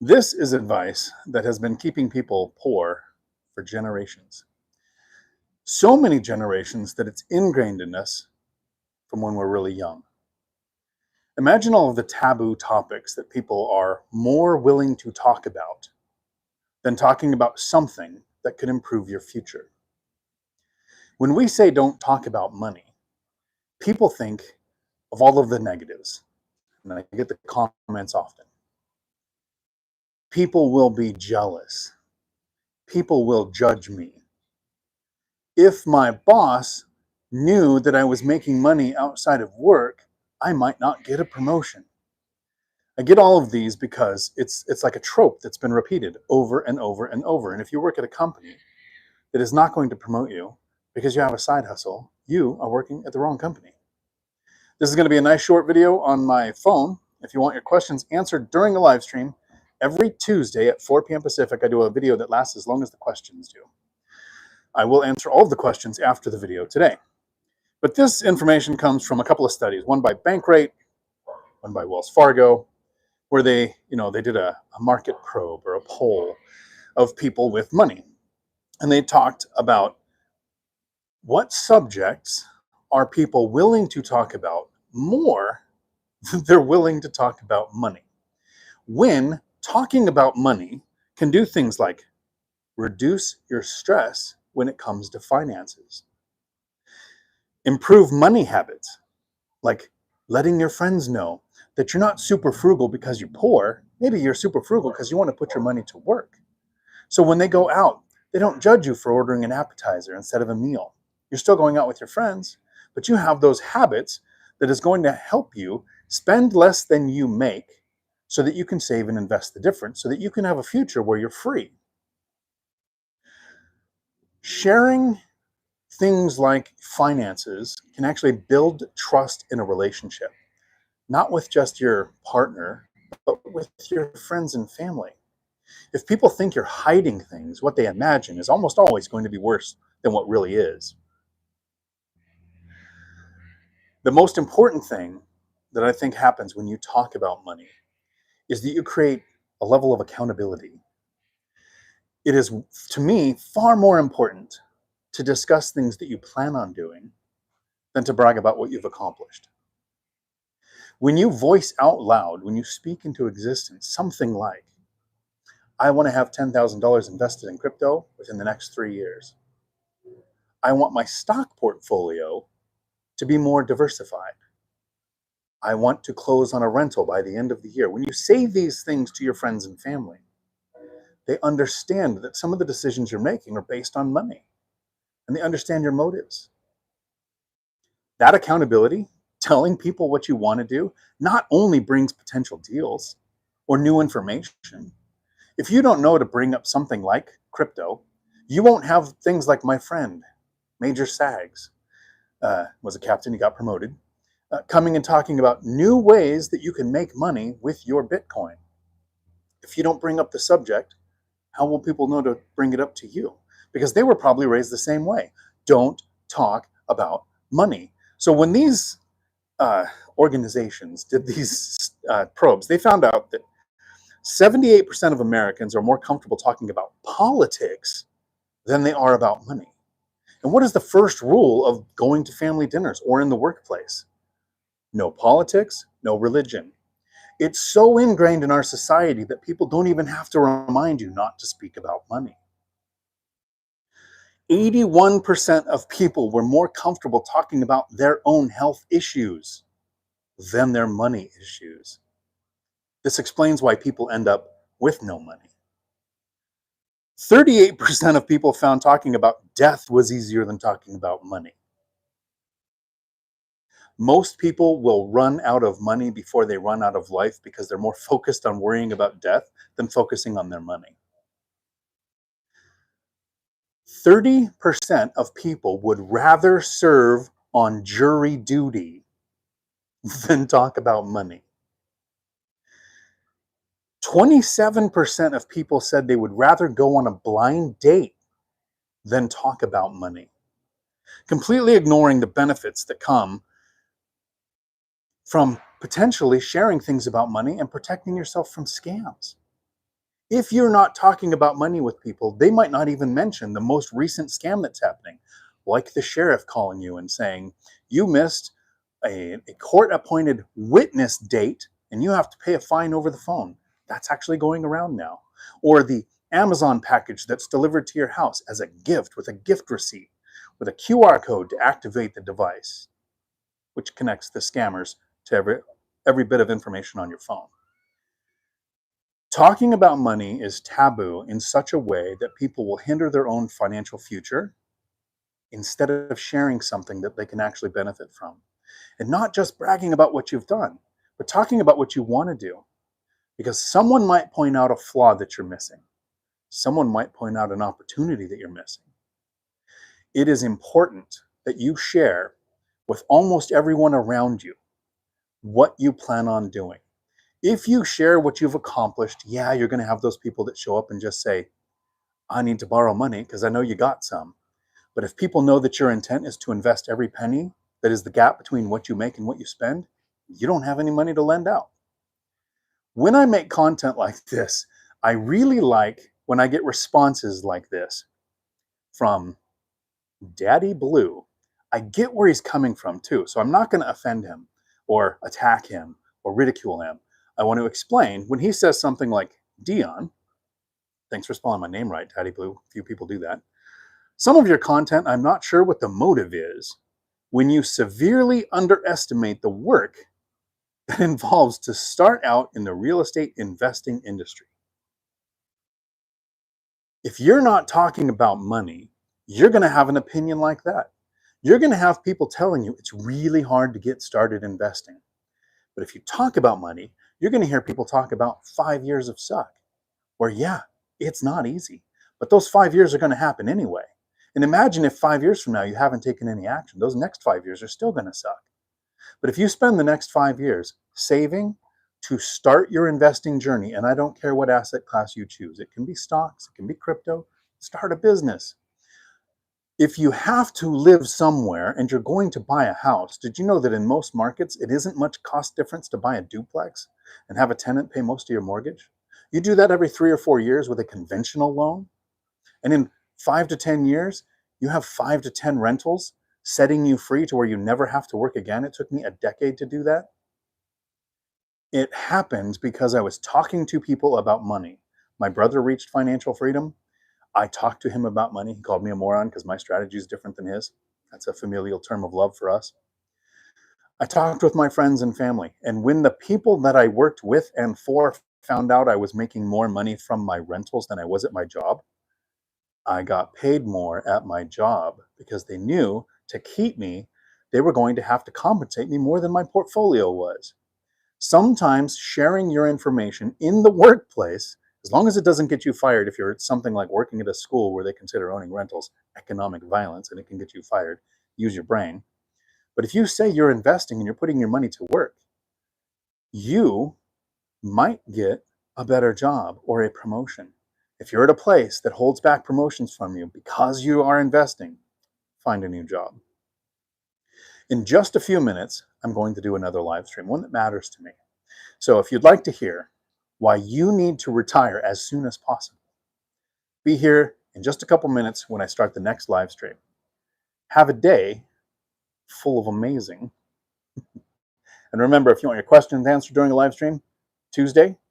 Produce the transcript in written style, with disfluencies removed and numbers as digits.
This is advice that has been keeping people poor for generations. So many generations that it's ingrained in us from when we're really young. Imagine all of the taboo topics that people are more willing to talk about than talking about something that could improve your future. When we say don't talk about money, people think of all of the negatives, and I get the comments often. People will be jealous. People will judge me. If my boss knew that I was making money outside of work, I might not get a promotion. I get all of these because it's like a trope that's been repeated over and over and over. And if you work at a company that is not going to promote you because you have a side hustle, you are working at the wrong company. This is going to be a nice short video on my phone. If you want your questions answered during a live stream, every Tuesday at 4 p.m. Pacific, I do a video that lasts as long as the questions do. I will answer all of the questions after the video today. But this information comes from a couple of studies, one by Bankrate, one by Wells Fargo, where they did a market probe or a poll of people with money. And they talked about what subjects are people willing to talk about more than they're willing to talk about money. When talking about money can do things like reduce your stress when it comes to finances, improve money habits, like letting your friends know that you're not super frugal because you're poor. Maybe you're super frugal because you want to put your money to work. So when they go out, they don't judge you for ordering an appetizer instead of a meal. You're still going out with your friends, but you have those habits that is going to help you spend less than you make so that you can save and invest the difference, so that you can have a future where you're free. Sharing things like finances can actually build trust in a relationship, not with just your partner, but with your friends and family. If people think you're hiding things, what they imagine is almost always going to be worse than what really is. The most important thing that I think happens when you talk about money is that you create a level of accountability. It is, to me, far more important to discuss things that you plan on doing than to brag about what you've accomplished. When you voice out loud, when you speak into existence something like, I want to have $10,000 invested in crypto within the next 3 years. I want my stock portfolio to be more diversified. I want to close on a rental by the end of the year. When you say these things to your friends and family, they understand that some of the decisions you're making are based on money, and they understand your motives. That accountability, telling people what you want to do, not only brings potential deals or new information. If you don't know to bring up something like crypto, you won't have things like my friend, Major Sags, was a captain, he got promoted, coming and talking about new ways that you can make money with your Bitcoin. If you don't bring up the subject, how will people know to bring it up to you? Because they were probably raised the same way. Don't talk about money. So when these organizations did these probes, they found out that 78% of Americans are more comfortable talking about politics than they are about money. And what is the first rule of going to family dinners or in the workplace? No politics, no religion. It's so ingrained in our society that people don't even have to remind you not to speak about money. 81% of people were more comfortable talking about their own health issues than their money issues. This explains why people end up with no money. 38% of people found talking about death was easier than talking about money. Most people will run out of money before they run out of life because they're more focused on worrying about death than focusing on their money. 30% of people would rather serve on jury duty than talk about money. 27% of people said they would rather go on a blind date than talk about money, completely ignoring the benefits that come from potentially sharing things about money and protecting yourself from scams. If you're not talking about money with people, they might not even mention the most recent scam that's happening, like the sheriff calling you and saying, you missed a court-appointed witness date and you have to pay a fine over the phone. That's actually going around now. Or the Amazon package that's delivered to your house as a gift with a gift receipt with a QR code to activate the device, which connects the scammers to every bit of information on your phone. Talking about money is taboo in such a way that people will hinder their own financial future instead of sharing something that they can actually benefit from. And not just bragging about what you've done, but talking about what you want to do. Because someone might point out a flaw that you're missing. Someone might point out an opportunity that you're missing. It is important that you share with almost everyone around you what you plan on doing. If you share what you've accomplished, yeah, you're going to have those people that show up and just say, I need to borrow money because I know you got some. But if people know that your intent is to invest every penny that is the gap between what you make and what you spend, you don't have any money to lend out. When I make content like this, I really like when I get responses like this from Daddy Blue. I get where he's coming from too, so I'm not going to offend him or attack him or ridicule him. I want to explain when he says something like, Dion, thanks for spelling my name right, Daddy Blue. Few people do that. Some of your content, I'm not sure what the motive is when you severely underestimate the work that involves to start out in the real estate investing industry. If you're not talking about money, you're going to have an opinion like that. You're going to have people telling you it's really hard to get started investing. But if you talk about money, you're going to hear people talk about 5 years of suck, where, yeah, it's not easy, but those 5 years are going to happen anyway. And imagine if 5 years from now you haven't taken any action. Those next 5 years are still going to suck. But if you spend the next 5 years saving to start your investing journey, and I don't care what asset class you choose, it can be stocks, it can be crypto, start a business. If you have to live somewhere and you're going to buy a house, did you know that in most markets, it isn't much cost difference to buy a duplex and have a tenant pay most of your mortgage? You do that every 3 or 4 years with a conventional loan. And in 5 to 10 years, you have 5 to 10 rentals setting you free to where you never have to work again. It took me a decade to do that. It happened because I was talking to people about money. My brother reached financial freedom. I talked to him about money. He called me a moron because my strategy is different than his. That's a familial term of love for us. I talked with my friends and family. And when the people that I worked with and for found out I was making more money from my rentals than I was at my job, I got paid more at my job because they knew to keep me, they were going to have to compensate me more than my portfolio was. Sometimes sharing your information in the workplace, as long as it doesn't get you fired, if you're something like working at a school where they consider owning rentals economic violence and it can get you fired, use your brain. But if you say you're investing and you're putting your money to work, you might get a better job or a promotion. If you're at a place that holds back promotions from you because you are investing, find a new job. In just a few minutes, I'm going to do another live stream, one that matters to me. So if you'd like to hear why you need to retire as soon as possible, be here in just a couple minutes when I start the next live stream. Have a day full of amazing. And remember, if you want your questions answered during a live stream, Tuesday,